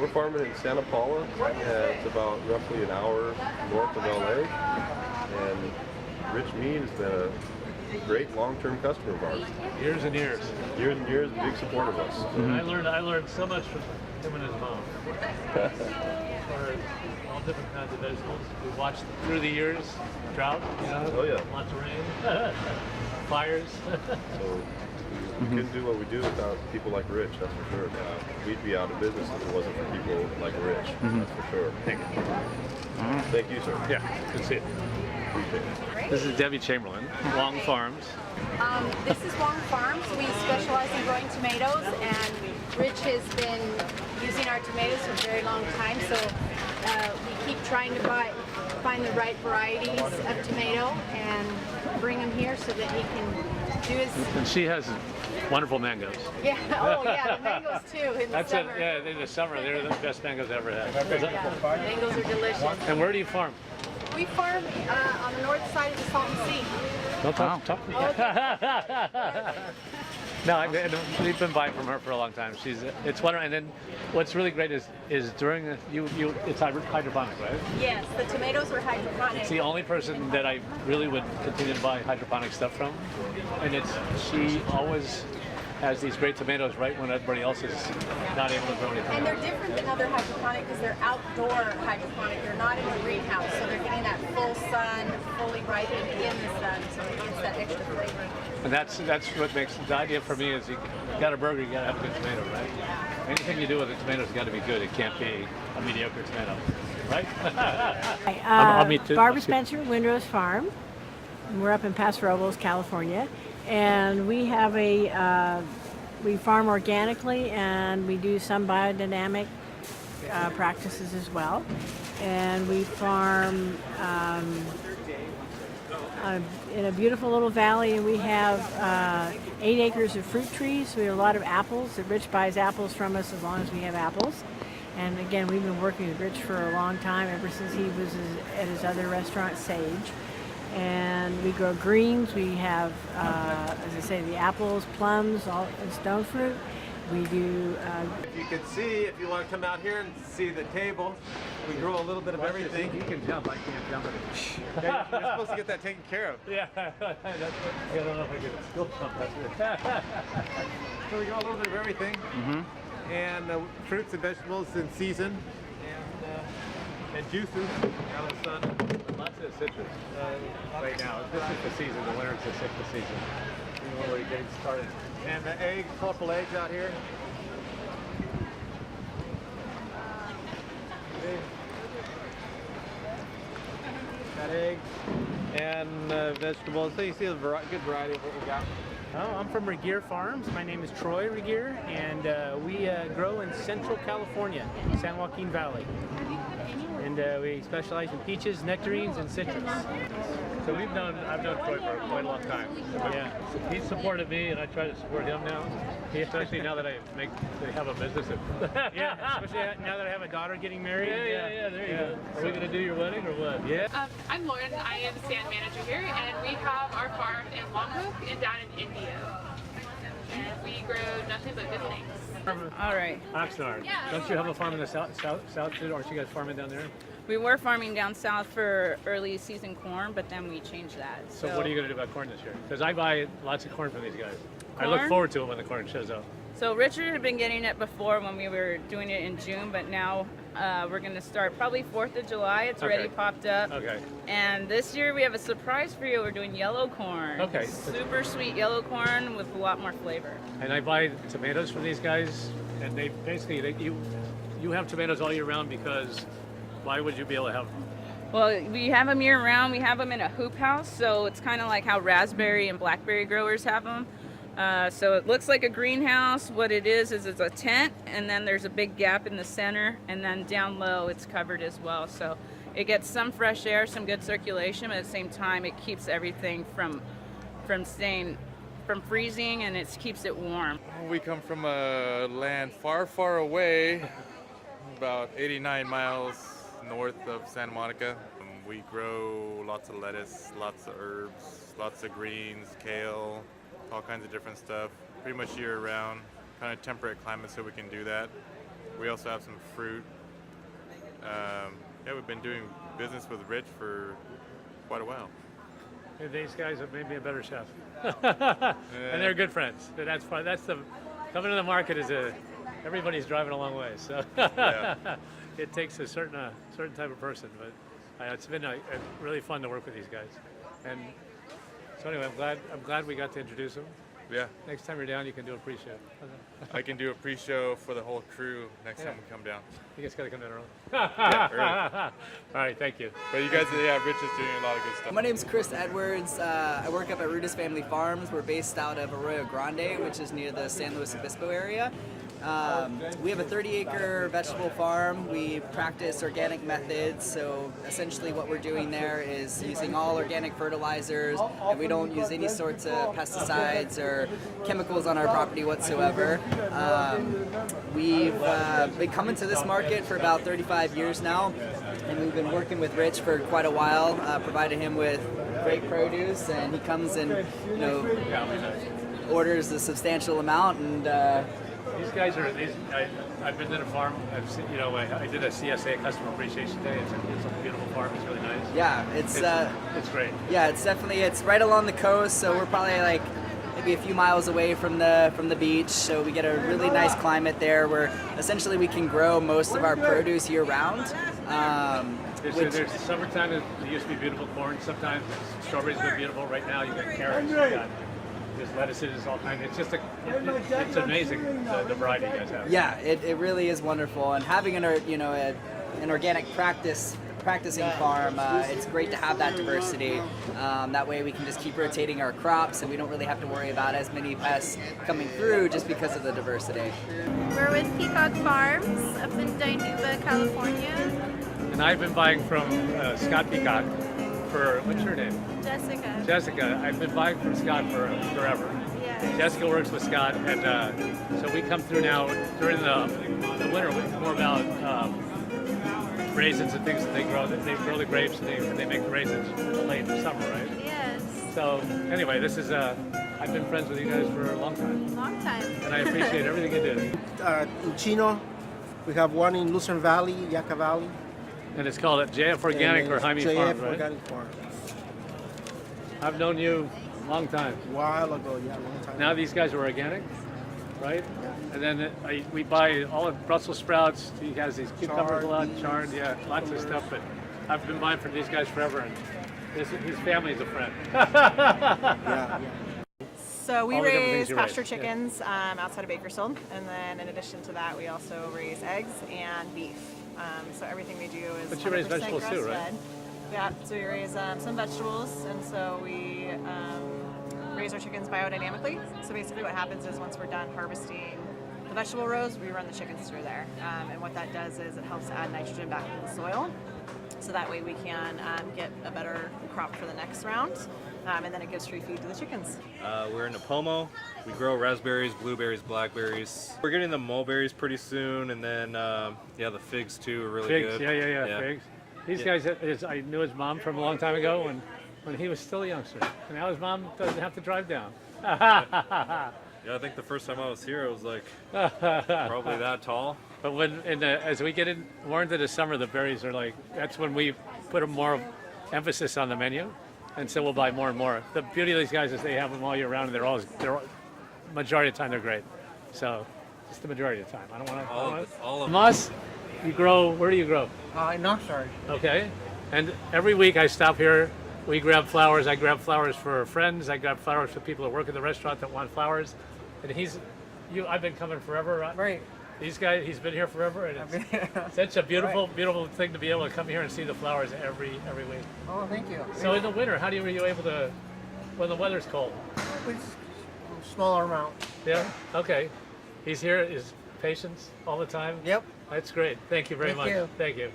We're farming in Santa Paula. It's about roughly an hour north of LA. And Rich Mead has been a great long-term customer of ours. Years and years. Years and years, big support of us. Mm-hmm. I learned so much from him and his mom. As far as all different kinds of vegetables. We watched through the years, drought, Oh yeah. Lots of rain, fires. So we couldn't do what we do without people like Rich, that's for sure. We'd be out of business if it wasn't for people like Rich, that's for sure. Thank you. Thank you, sir. Yeah, good to see you. Appreciate it. This is Debbie Chamberlain, Wong Farms. This is Wong Farms. We specialize in growing tomatoes, and Rich has been using our tomatoes for a very long time, so we keep trying to find the right varieties of tomato and bring them here so that he can do his... And she has wonderful mangoes. Yeah, oh yeah, the mangoes too in the That's summer. it, yeah, in the summer, they're the best mangoes I ever had. Yeah, mangoes are delicious. And where do you farm? We farm on the north side of the Salton Sea. Don't talk to me. No, we've been buying from her for a long time. It's wonderful. And then what's really great is during it's hydroponic, right? Yes, the tomatoes were hydroponic. It's the only person that I really would continue to buy hydroponic stuff from, and she always has these great tomatoes right when everybody else is not able to grow anything. And they're different than other hydroponic because they're outdoor hydroponic. They're not in a greenhouse, so they're getting that full sun, fully ripened in the sun, so it gets that extra flavor. And that's what makes the idea for me is you got a burger, you got to have a good tomato, right? Anything you do with a tomato's got to be good. It can't be a mediocre tomato, right? I'll meet you. Barbara Spencer, Windrose Farm. We're up in Paso Robles, California, and we have we farm organically, and we do some biodynamic practices as well. And we farm in a beautiful little valley, and we have 8 acres of fruit trees. We have a lot of apples. Rich buys apples from us as long as we have apples. And again, we've been working with Rich for a long time, ever since he was at his other restaurant, Sage. And we grow greens. We have, as I say, the apples, plums, and stone fruit. We do. If you can see, if you want to come out here and see the table, we grow a little bit of everything. He can jump, I can't jump. Yeah, you're supposed to get that taken care of. Yeah, I don't know if I can still jump. So we grow a little bit of everything, and fruits and vegetables in season, and juices out of the sun. Lots of citrus right now. This is the season. The winter is the citrus season. We're already getting started. And the eggs, colorful eggs out here. Got eggs and vegetables. So you see a good variety of what we got. Oh, I'm from Regehr Farms. My name is Troy Regehr, and we grow in Central California, San Joaquin Valley. And we specialize in peaches, nectarines, and citrus. So I've known Troy for quite a long time. Yeah. He's supported me, and I try to support him now. Especially now that they have a business. Yeah, especially now that I have a daughter getting married. Yeah, there you go. Are we going to do your wedding or what? Yeah. I'm Lauren. I am the stand manager here, and we have our farm in Longhook and down in Indio. And we grow nothing but good things. All right. Oxnard. Yeah. Don't you have a farm in the south too? Aren't you guys farming down there? We were farming down south for early season corn, but then we changed that. So what are you going to do about corn this year? Because I buy lots of corn from these guys. I Corn? look forward to it when the corn shows up. So Richard had been getting it before when we were doing it in June, but now we're going to start probably 4th of July. It's already popped up. Okay. And this year we have a surprise for you. We're doing yellow corn. Okay. Super sweet yellow corn with a lot more flavor. And I buy tomatoes from these guys, and they basically, you have tomatoes all year round because why would you be able to have them? Well, we have them year round. We have them in a hoop house, so it's kind of like how raspberry and blackberry growers have them. So it looks like a greenhouse. What it is it's a tent, and then there's a big gap in the center, and then down low it's covered as well. So it gets some fresh air, some good circulation, but at the same time it keeps everything from freezing, and it keeps it warm. We come from a land far, far away, about 89 miles north of Santa Monica. We grow lots of lettuce, lots of herbs, lots of greens, kale, all kinds of different stuff, pretty much year round, kind of temperate climate so we can do that. We also have some fruit. Yeah, we've been doing business with Rich for quite a while. And these guys have made me a better chef. And they're good friends. And that's fun. That's the coming to the market is everybody's driving a long way. So it takes a certain type of person. But it's been really fun to work with these guys. And so anyway, I'm glad we got to introduce them. Yeah. Next time you're down, you can do a pre-show. I can do a pre-show for the whole crew next time we come down. You guys got to come down early. Yeah, early. All right, thank you. But you guys, yeah, Rich is doing a lot of good stuff. My name's Chris Edwards. I work up at Rudis Family Farms. We're based out of Arroyo Grande, which is near the San Luis Obispo area. We have a 30-acre vegetable farm. We practice organic methods, so essentially what we're doing there is using all organic fertilizers, and we don't use any sorts of pesticides or chemicals on our property whatsoever. We've been coming to this market for about 35 years now, and we've been working with Rich for quite a while, providing him with great produce, and he comes and orders a substantial amount. And these guys are. I've been to the farm. I've seen, I did a CSA Customer Appreciation Day. It's a beautiful farm. It's really nice. Yeah, it's great. Yeah, it's right along the coast, so we're probably like maybe a few miles away from the beach. So we get a really nice climate there, where essentially we can grow most of our produce year round. There's summertime. It used to be beautiful corn. Sometimes strawberries are beautiful. Right now you got carrots. You got just lettuces, all kinds. It's just it's amazing the variety you guys have. Yeah, it really is wonderful, and having an organic practicing farm, it's great to have that diversity. That way we can just keep rotating our crops, and we don't really have to worry about as many pests coming through just because of the diversity. We're with Peacock Farms up in Dinuba, California. And I've been buying from Scott Peacock for, what's your name? Jessica. Jessica. I've been buying from Scott for forever. Yes. Jessica works with Scott, and so we come through now during the winter with more about raisins and things that they grow. They grow the grapes and they make the raisins late in the summer, right? Yes. So anyway, this is I've been friends with you guys for a long time. Long time. And I appreciate everything you do. Luchino, we have one in Lucerne Valley, Yucca Valley. And it's called JF Organic or Jaime Farms, right? Organic Farms. I've known you a long time. A while ago, yeah, a long time. Now these guys are organic, right? And then we buy all of Brussels sprouts. He has these cucumbers a lot, chard, yeah, lots of stuff. But I've been buying from these guys forever, and his family's a friend. Yeah. So we raise pasture chickens outside of Bakersfield, and then in addition to that, we also raise eggs and beef. So everything we do is 100% But you raise vegetables too, right? grass-fed. Yeah, so we raise some vegetables, and so we raise our chickens biodynamically. So basically what happens is once we're done harvesting the vegetable rows, we run the chickens through there. And what that does is it helps add nitrogen back into the soil. So that way we can get a better crop for the next round. And then it gives free feed to the chickens. We're in Napomo. We grow raspberries, blueberries, blackberries. We're getting the mulberries pretty soon, and then the figs too are really figs, good. Yeah, figs. These guys, I knew his mom from a long time ago when he was still a youngster. And now his mom doesn't have to drive down. Yeah, I think the first time I was here, it was like probably that tall. But as we get more into the summer, the berries are that's when we put more emphasis on the menu. And so we'll buy more and more. The beauty of these guys is they have them all year round, and they're majority of the time they're great. So just the majority of the time. I don't want to. All of Moss, you grow. Where do you grow? In Oxnard. Okay. And every week I stop here. We grab flowers. I grab flowers for friends. I grab flowers for people that work in the restaurant that want flowers. And I've been coming forever, right? Right. These guys, he's been here forever, and it's such a beautiful, beautiful thing to be able to come here and see the flowers every week. Oh, thank you. So in the winter, how are you able to, when the weather's cold? Smaller amount. Yeah. Okay. He's here. His patience all the time. Yep. That's great. Thank you very much. Thank you. Thank you.